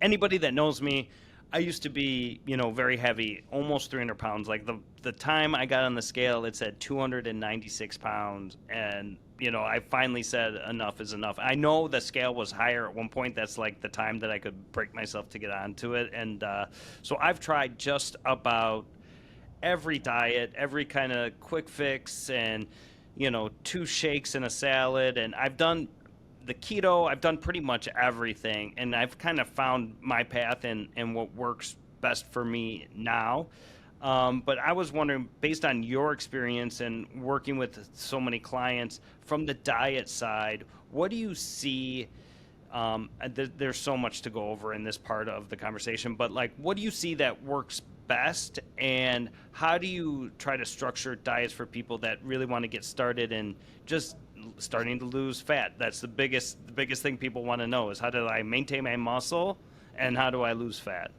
anybody that knows me, I used to be, very heavy, almost 300 pounds. Like the time I got on the scale, it said 296 pounds. And, I finally said enough is enough. I know the scale was higher at one point. That's like the time that I could break myself to get onto it. And so I've tried just about every diet, every kind of quick fix, and, two shakes and a salad. And I've done the keto, I've done pretty much everything, and I've kind of found my path and what works best for me now. But I was wondering, based on your experience and working with so many clients from the diet side, what do you see? There's so much to go over in this part of the conversation, but like, what do you see that works best, and how do you try to structure diets for people that really want to get started and just starting to lose fat? That's the biggest thing people want to know is, how do I maintain my muscle and how do I lose fat?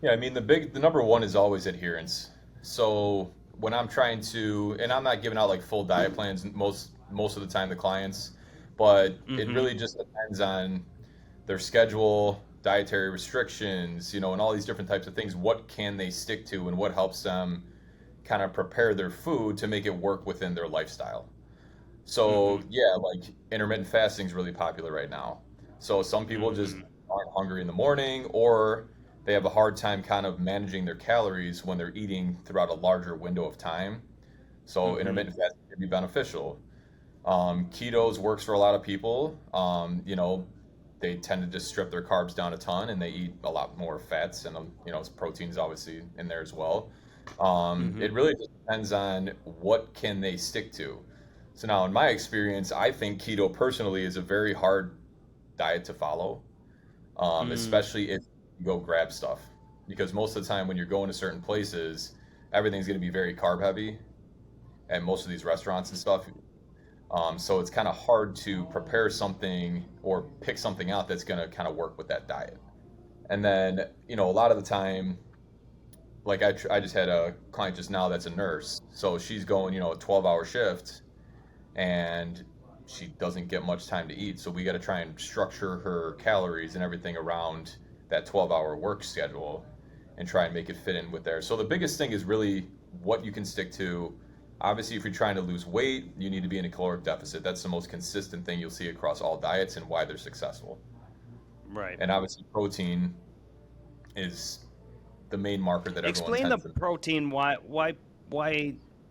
Yeah, I mean the number one is always adherence. So when I'm trying to, and I'm not giving out like full diet plans most of the time to clients, but it Mm-hmm. really just depends on their schedule, dietary restrictions, and all these different types of things. What can they stick to, and what helps them kind of prepare their food to make it work within their lifestyle. Mm-hmm. So yeah, like intermittent fasting is really popular right now. So some people just Mm-hmm. aren't hungry in the morning, or they have a hard time kind of managing their calories when they're eating throughout a larger window of time. So Mm-hmm. intermittent fasting can be beneficial. Ketos works for a lot of people. They tend to just strip their carbs down a ton, and they eat a lot more fats, and proteins obviously in there as well. Mm-hmm. It really just depends on what can they stick to. So now, in my experience, I think keto personally is a very hard diet to follow, Mm-hmm. especially if you go grab stuff, because most of the time when you're going to certain places, everything's going to be very carb heavy, and most of these restaurants and stuff. So it's kind of hard to prepare something or pick something out that's going to kind of work with that diet. And then, a lot of the time, like I just had a client just now that's a nurse. So she's going, a 12-hour shift, and she doesn't get much time to eat. So we got to try and structure her calories and everything around that 12-hour work schedule and try and make it fit in with there. So the biggest thing is really what you can stick to. Obviously, if you're trying to lose weight, you need to be in a caloric deficit. That's the most consistent thing you'll see across all diets and why they're successful. Right. And obviously, protein is the main marker that everyone Explain the tends to. protein. Why?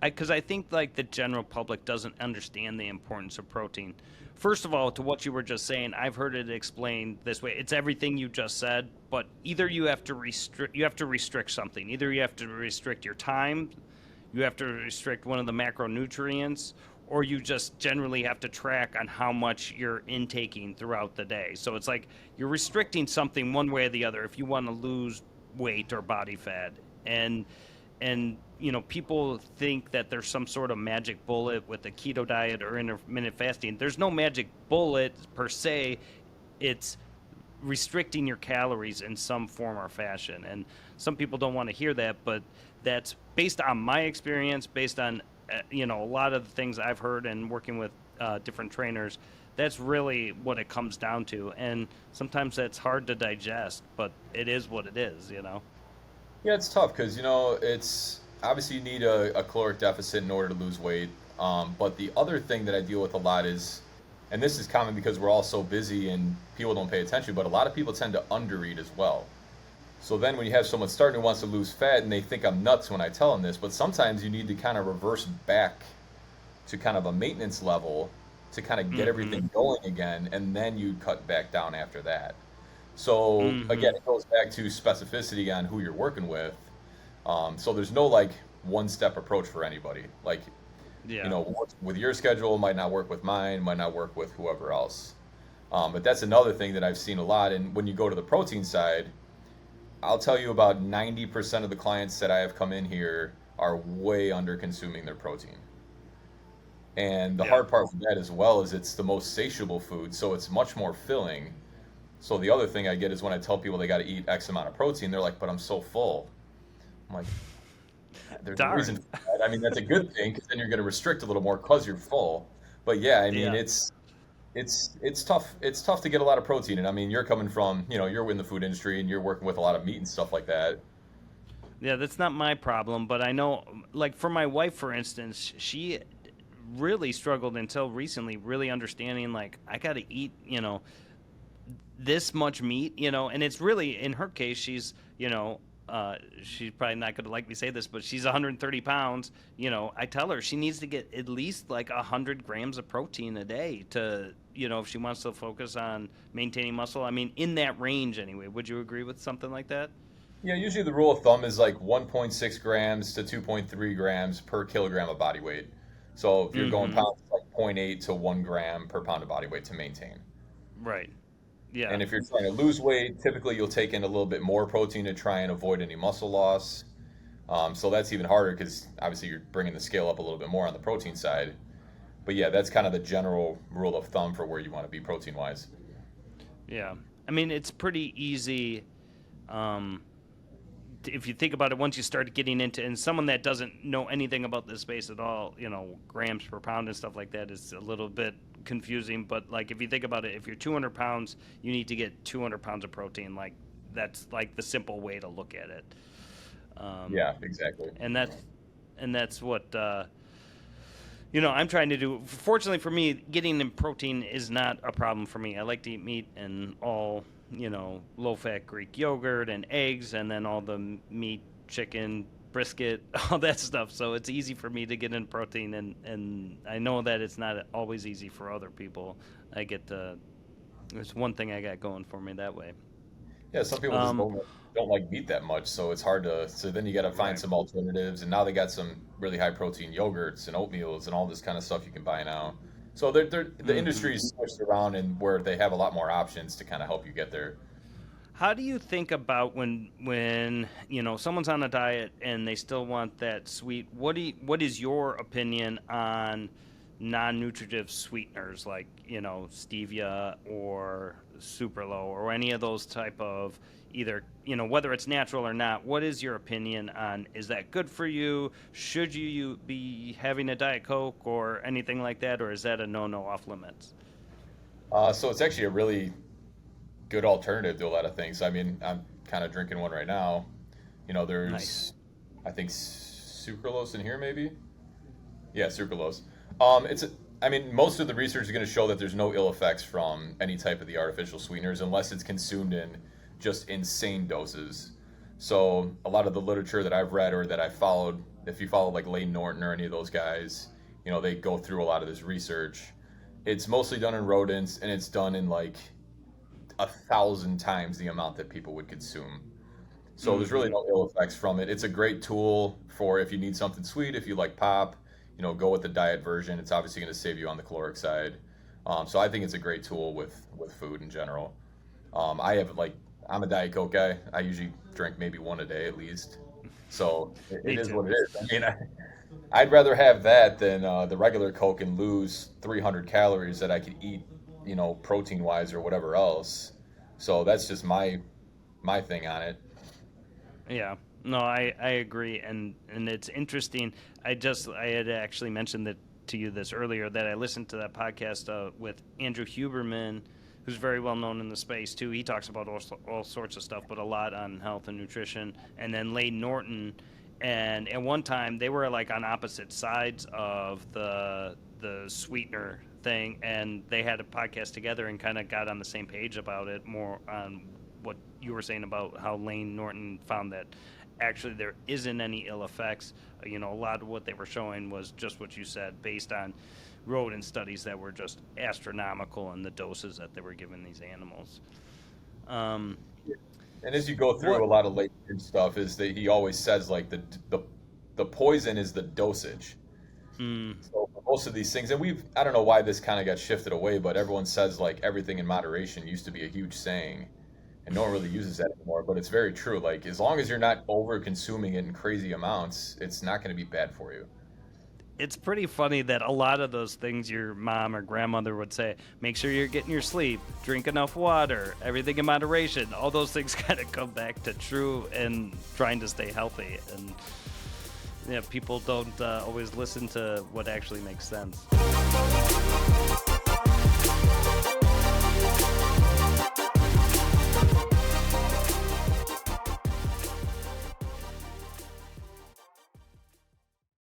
Because I think like the general public doesn't understand the importance of protein. First of all, to what you were just saying, I've heard it explained this way. It's everything you just said, but either you have to restrict something. Either you have to restrict your time, you have to restrict one of the macronutrients, or you just generally have to track on how much you're intaking throughout the day. So it's like you're restricting something one way or the other if you want to lose weight or body fat. And people think that there's some sort of magic bullet with the keto diet or intermittent fasting. There's no magic bullet per se. It's restricting your calories in some form or fashion. And some people don't want to hear that, but that's based on my experience, based on a lot of the things I've heard and working with different trainers. That's really what it comes down to. And sometimes that's hard to digest, but it is what it is. Yeah, it's tough because it's obviously you need a caloric deficit in order to lose weight. But the other thing that I deal with a lot is, and this is common because we're all so busy and people don't pay attention, but a lot of people tend to undereat as well. So then when you have someone starting who wants to lose fat and they think I'm nuts when I tell them this, but sometimes you need to kind of reverse back to kind of a maintenance level to kind of get Mm-hmm. everything going again, and then you cut back down after that. So Mm-hmm. again, it goes back to specificity on who you're working with. So there's no like one step approach for anybody. Like, Yeah. with your schedule might not work with mine, might not work with whoever else. But that's another thing that I've seen a lot. And when you go to the protein side, I'll tell you about 90% of the clients that I have come in here are way under consuming their protein. And the Yeah. hard part with that as well is it's the most satiable food, so it's much more filling. So the other thing I get is when I tell people they got to eat X amount of protein, they're like, "But I'm so full." I'm like, "There's a reason Darn. for that." I mean, that's a good thing because then you're going to restrict a little more because you're full. But yeah, I mean, Yeah. it's tough. It's tough to get a lot of protein. And I mean, you're coming from, you're in the food industry and you're working with a lot of meat and stuff like that. Yeah, that's not my problem, but I know, like for my wife, for instance, she really struggled until recently, really understanding like I got to eat, this much meat, and it's really in her case, she's probably not going to like me say this, but she's 130 pounds. I tell her she needs to get at least like 100 grams of protein a day to, if she wants to focus on maintaining muscle. I mean, in that range anyway. Would you agree with something like that? Yeah, usually the rule of thumb is like 1.6 grams to 2.3 grams per kilogram of body weight. So if you're going Mm-hmm. pounds, it's like zero point 0.8 to 1 gram per pound of body weight to maintain. Right. Yeah. And if you're trying to lose weight, typically you'll take in a little bit more protein to try and avoid any muscle loss. So that's even harder because obviously you're bringing the scale up a little bit more on the protein side. But yeah, that's kind of the general rule of thumb for where you want to be protein wise. Yeah. I mean, it's pretty easy. If you think about it, once you start getting into, and someone that doesn't know anything about this space at all, grams per pound and stuff like that is a little bit confusing. But like, if you think about it, if you're 200 pounds, you need to get 200 pounds of protein. Like, that's like the simple way to look at it. Yeah, exactly. And that's what, I'm trying to do. Fortunately for me, getting in protein is not a problem for me. I like to eat meat and all, low-fat Greek yogurt and eggs, and then all the meat, chicken, brisket, all that stuff. So it's easy for me to get in protein, and I know that it's not always easy for other people. It's one thing I got going for me that way. Yeah, some people just don't like meat that much, so it's hard to. So then you got to find Right. some alternatives, and now they got some really high protein yogurts and oatmeals and all this kind of stuff you can buy now. So the Hmm. industry is switched around and where they have a lot more options to kind of help you get there. How do you think about when someone's on a diet and they still want that sweet? What is your opinion on non-nutritive sweeteners like stevia or sucralose or any of those type of either whether it's natural or not? What is your opinion on, is that good for you? Should you be having a Diet Coke or anything like that, or is that a no off limits? So it's actually a really good alternative to a lot of things. I mean, I'm kind of drinking one right now. Nice. There's, I think, sucralose in here, maybe. Yeah, sucralose. I mean, most of the research is going to show that there's no ill effects from any type of the artificial sweeteners unless it's consumed in just insane doses. So a lot of the literature that I've read or that I followed, if you follow like Layne Norton or any of those guys, they go through a lot of this research. It's mostly done in rodents, and it's done in like 1,000 times the amount that people would consume. So there's really Hmm. no ill effects from it. It's a great tool for if you need something sweet, if you like pop, go with the diet version. It's obviously going to save you on the caloric side. So I think it's a great tool with food in general. I'm a Diet Coke guy. I usually drink maybe one a day at least. So it Me is too. what it is. I mean, I'd rather have that than the regular Coke and lose 300 calories that I could eat, protein wise or whatever else. So that's just my thing on it. Yeah, no, I agree, and it's interesting. I had actually mentioned that to you this earlier, that I listened to that podcast with Andrew Huberman, who's very well known in the space too. He talks about all sorts of stuff, but a lot on health and nutrition. And then Layne Norton, and at one time they were like on opposite sides of the sweetener thing, and they had a podcast together and kind of got on the same page about it, more on what you were saying about how Layne Norton found that actually there isn't any ill effects. A lot of what they were showing was just what you said, based on rodent studies that were just astronomical in the doses that they were giving these animals. Um, And as you go through what? a lot of late stuff, is that he always says like the poison is the dosage. Mm, So for most of these things, and I don't know why this kind of got shifted away, but everyone says like everything in moderation used to be a huge saying, and no one really uses that anymore. But it's very true. Like as long as you're not over consuming it in crazy amounts, it's not going to be bad for you. it's pretty funny that a lot of those things your mom or grandmother would say, make sure you're getting your sleep, drink enough water, everything in moderation, all those things kind of come back to true and trying to stay healthy. And yeah, people don't always listen to what actually makes sense.